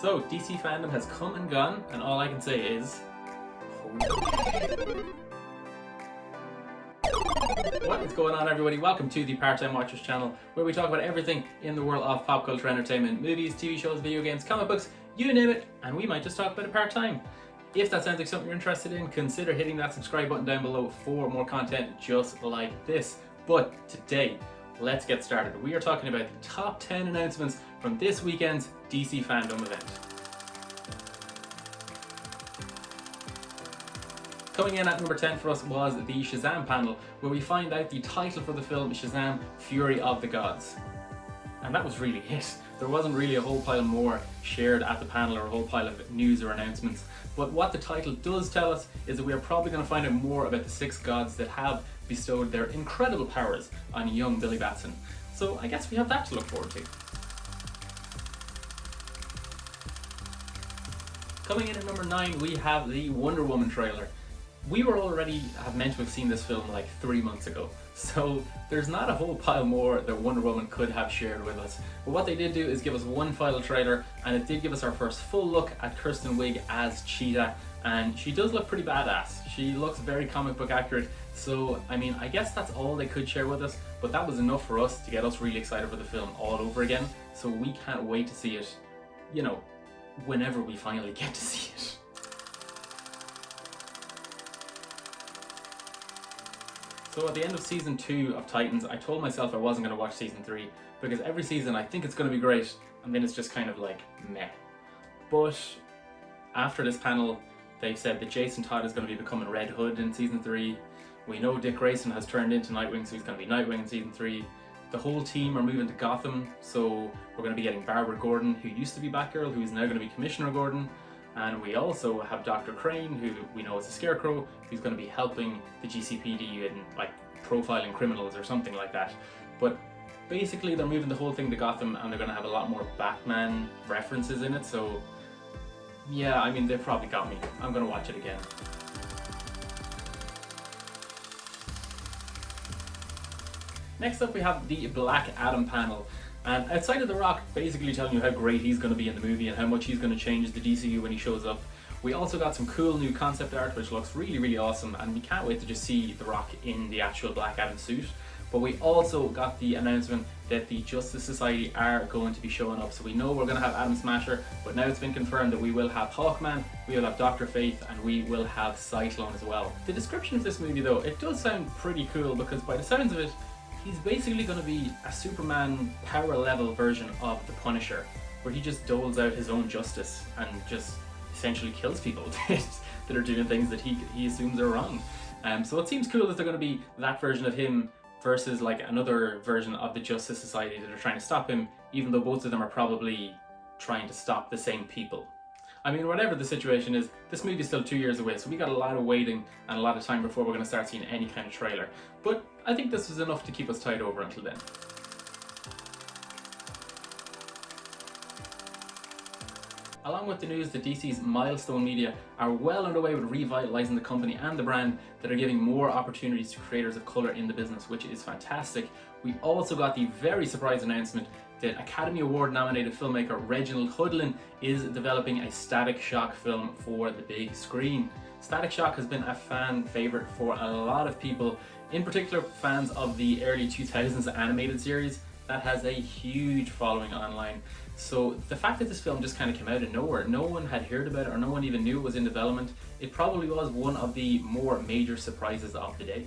So, DC FanDome has come and gone, and all I can say is... What is going on, everybody? Welcome to the Part-Time Watchers channel, where we talk about everything in the world of pop culture entertainment, movies, TV shows, video games, comic books, you name it, and we might just talk about it part-time. If that sounds like something you're interested in, consider hitting that subscribe button down below for more content just like this. But today, let's get started. We are talking about the top 10 announcements from this weekend's DC FanDome event. Coming in at number 10 for us was the Shazam panel, where we find out the title for the film, Shazam! Fury of the Gods. And that was really it. There wasn't really a whole pile more shared at the panel or a whole pile of news or announcements. But what the title does tell us is that we are probably going to find out more about the 6 gods that have bestowed their incredible powers on young Billy Batson. So I guess we have that to look forward to. Coming in at number 9, we have the Wonder Woman trailer. We were already meant to have seen this film like 3 months ago, so there's not a whole pile more that Wonder Woman could have shared with us. But what they did do is give us one final trailer, and it did give us our first full look at Kristen Wiig as Cheetah, and she does look pretty badass. She looks very comic book accurate, so I mean, I guess that's all they could share with us, but that was enough for us to get us really excited for the film all over again, so we can't wait to see it, you know, whenever we finally get to see it. So at the end of season 2 of Titans, I told myself I wasn't going to watch season 3 because every season I think it's going to be great and then it's just kind of like meh. But after this panel, they've said that Jason Todd is going to be becoming Red Hood in season 3. We know Dick Grayson has turned into Nightwing, so he's going to be Nightwing in season 3. The whole team are moving to Gotham, so we're going to be getting Barbara Gordon, who used to be Batgirl, who is now going to be Commissioner Gordon. And we also have Dr. Crane, who we know is a Scarecrow, who's going to be helping the GCPD in like profiling criminals or something like that. But basically they're moving the whole thing to Gotham and they're going to have a lot more Batman references in it, so yeah, I mean, they've probably got me. I'm going to watch it again. Next up we have the Black Adam panel. And outside of The Rock basically telling you how great he's going to be in the movie and how much he's going to change the DCU when he shows up, we also got some cool new concept art which looks really, really awesome, and we can't wait to just see The Rock in the actual Black Adam suit. But we also got the announcement that the Justice Society are going to be showing up. So we know we're going to have Atom Smasher, but now it's been confirmed that we will have Hawkman, we will have Dr. Fate, and we will have Cyclone as well. The description of this movie though, it does sound pretty cool because by the sounds of it, he's basically going to be a Superman power level version of the Punisher, where he just doles out his own justice and just essentially kills people that are doing things that he assumes are wrong. So it seems cool that they're going to be that version of him versus like another version of the Justice Society that are trying to stop him, even though both of them are probably trying to stop the same people. I mean, whatever the situation is, this movie is still 2 years away, so we got a lot of waiting and a lot of time before we're going to start seeing any kind of trailer. But I think this was enough to keep us tied over until then. Along with the news that DC's Milestone Media are well underway with revitalizing the company and the brand that are giving more opportunities to creators of colour in the business, which is fantastic. We also got the very surprise announcement that Academy Award nominated filmmaker Reginald Hudlin is developing a Static Shock film for the big screen. Static Shock has been a fan favourite for a lot of people, in particular fans of the early 2000s animated series that has a huge following online. So the fact that this film just kind of came out of nowhere, no one had heard about it or no one even knew it was in development, it probably was one of the more major surprises of the day.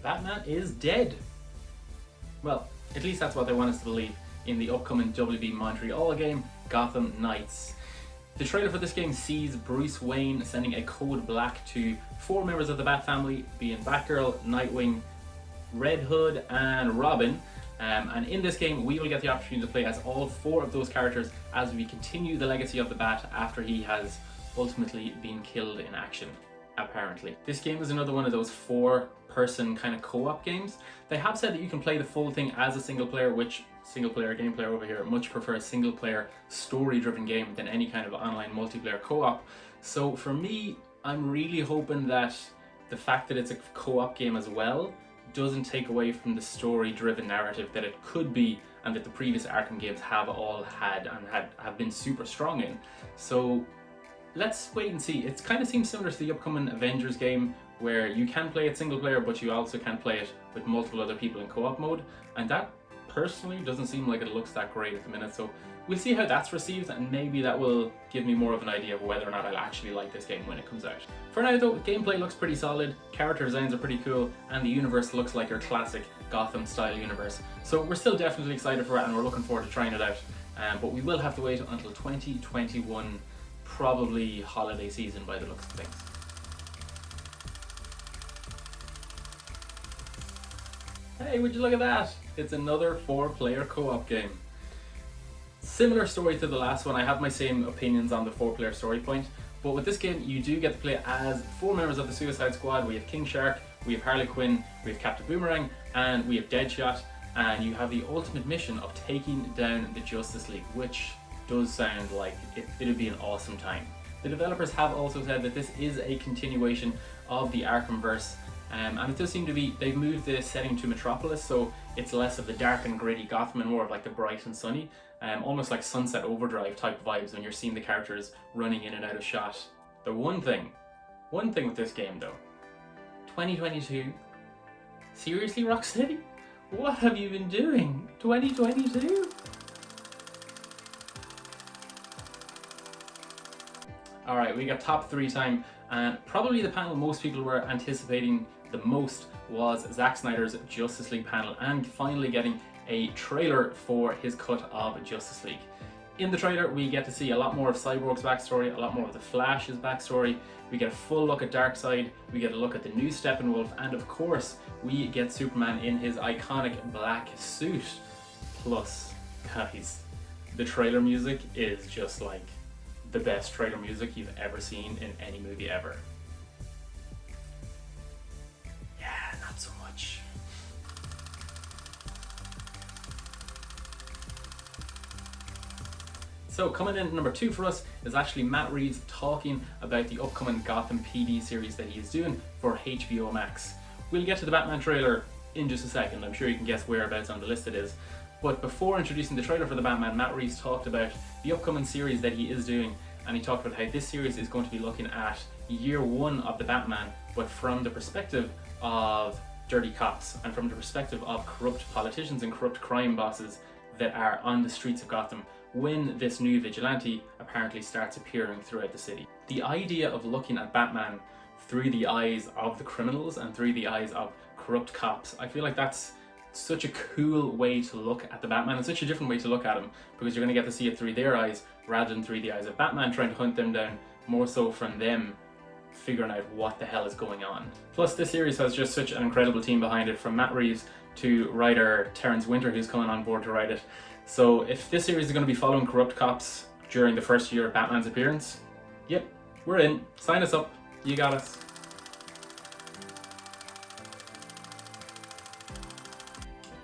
Batman is dead. Well, at least that's what they want us to believe in the upcoming WB Montreal game, Gotham Knights. The trailer for this game sees Bruce Wayne sending a code black to 4 members of the Bat family, being Batgirl, Nightwing, Red Hood and Robin. And in this game we will get the opportunity to play as all 4 of those characters as we continue the legacy of the Bat after he has ultimately been killed in action, apparently. This game is another one of those 4-person kind of co-op games. They have said that you can play the full thing as a single player, which single player game player over here much prefer a single player story driven game than any kind of online multiplayer co-op. So for me, I'm really hoping that the fact that it's a co-op game as well doesn't take away from the story-driven narrative that it could be, and that the previous Arkham games have all had and have been super strong in. So let's wait and see. It kind of seems similar to the upcoming Avengers game, where you can play it single player, but you also can play it with multiple other people in co-op mode, and that personally doesn't seem like it looks that great at the minute. So we'll see how that's received, and maybe that will give me more of an idea of whether or not I'll actually like this game when it comes out. For now though, gameplay looks pretty solid, character designs are pretty cool, and the universe looks like your classic Gotham style universe. So we're still definitely excited for it, and we're looking forward to trying it out. But we will have to wait until 2021, probably holiday season by the looks of things. Hey, would you look at that? It's another 4-player co-op game. Similar story to the last one. I have my same opinions on the 4-player story point, but with this game you do get to play as 4 members of the Suicide Squad. We have King Shark, we have Harley Quinn, we have Captain Boomerang, and we have Deadshot, and you have the ultimate mission of taking down the Justice League, which does sound like it'd be an awesome time. The developers have also said that this is a continuation of the Arkhamverse, and it does seem to be, they've moved the setting to Metropolis, so it's less of the dark and gritty Gotham and more of like the bright and sunny, almost like Sunset Overdrive type vibes when you're seeing the characters running in and out of shot. The one thing with this game though, 2022, seriously Rocksteady? What have you been doing? 2022? Alright, we got top 3 time, and probably the panel most people were anticipating the most was Zack Snyder's Justice League panel, and finally getting a trailer for his cut of Justice League. In the trailer we get to see a lot more of Cyborg's backstory, a lot more of the Flash's backstory, we get a full look at Darkseid, we get a look at the new Steppenwolf, and of course we get Superman in his iconic black suit. Plus, guys, the trailer music is just like the best trailer music you've ever seen in any movie ever. Yeah, not so much. So coming in at number 2 for us is actually Matt Reeves talking about the upcoming Gotham PD series that he is doing for HBO Max. We'll get to the Batman trailer in just a second. I'm sure you can guess whereabouts on the list it is. But before introducing the trailer for the Batman, Matt Reeves talked about the upcoming series that he is doing, and he talked about how this series is going to be looking at year 1 of the Batman, but from the perspective of dirty cops and from the perspective of corrupt politicians and corrupt crime bosses that are on the streets of Gotham when this new vigilante apparently starts appearing throughout the city. The idea of looking at Batman through the eyes of the criminals and through the eyes of corrupt cops, I feel like that's such a cool way to look at the Batman, and such a different way to look at him, because you're going to get to see it through their eyes rather than through the eyes of Batman trying to hunt them down, more so from them figuring out what the hell is going on. Plus, this series has just such an incredible team behind it, from Matt Reeves to writer Terrence Winter, who's coming on board to write it. So if this series is going to be following corrupt cops during the first year of Batman's appearance, yep, we're in. Sign us up. You got us.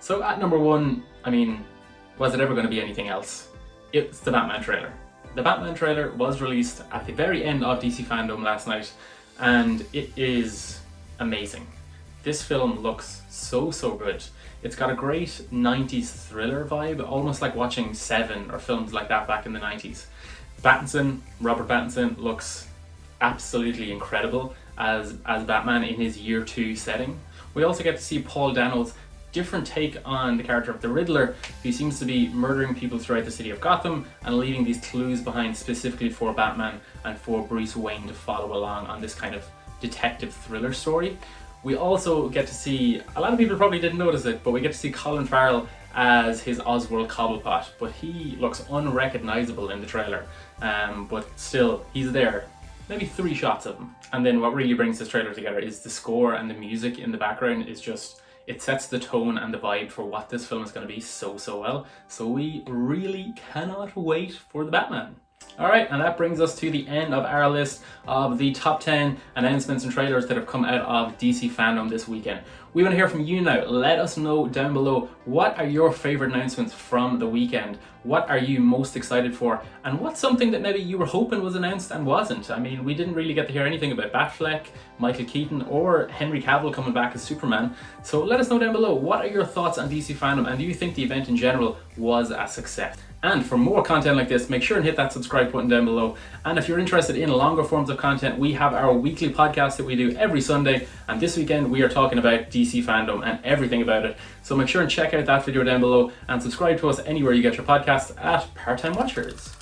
So at number 1, I mean, was it ever going to be anything else? It's the Batman trailer. The Batman trailer was released at the very end of DC FanDome last night, and it is amazing. This film looks so good. It's got a great 90s thriller vibe, almost like watching Seven or films like that back in the 90s. Robert Pattinson looks absolutely incredible as Batman in his year 2 setting. We also get to see Paul Dano's different take on the character of the Riddler, who seems to be murdering people throughout the city of Gotham and leaving these clues behind specifically for Batman and for Bruce Wayne to follow along on this kind of detective thriller story. We also get to see, a lot of people probably didn't notice it, but we get to see Colin Farrell as his Oswald Cobblepot, but he looks unrecognizable in the trailer, but still, he's there. Maybe 3 shots of him. And then what really brings this trailer together is the score, and the music in the background is just, it sets the tone and the vibe for what this film is going to be so well. So we really cannot wait for the Batman. Alright, and that brings us to the end of our list of the top 10 announcements and trailers that have come out of DC FanDome this weekend. We want to hear from you now. Let us know down below, what are your favorite announcements from the weekend? What are you most excited for? And what's something that maybe you were hoping was announced and wasn't? I mean, we didn't really get to hear anything about Batfleck, Michael Keaton, or Henry Cavill coming back as Superman. So let us know down below, what are your thoughts on DC FanDome, and do you think the event in general was a success? And for more content like this, make sure and hit that subscribe button down below. And if you're interested in longer forms of content, we have our weekly podcast that we do every Sunday. And this weekend we are talking about DC FanDome and everything about it. So make sure and check out that video down below and subscribe to us anywhere you get your podcasts at Part Time Watchers.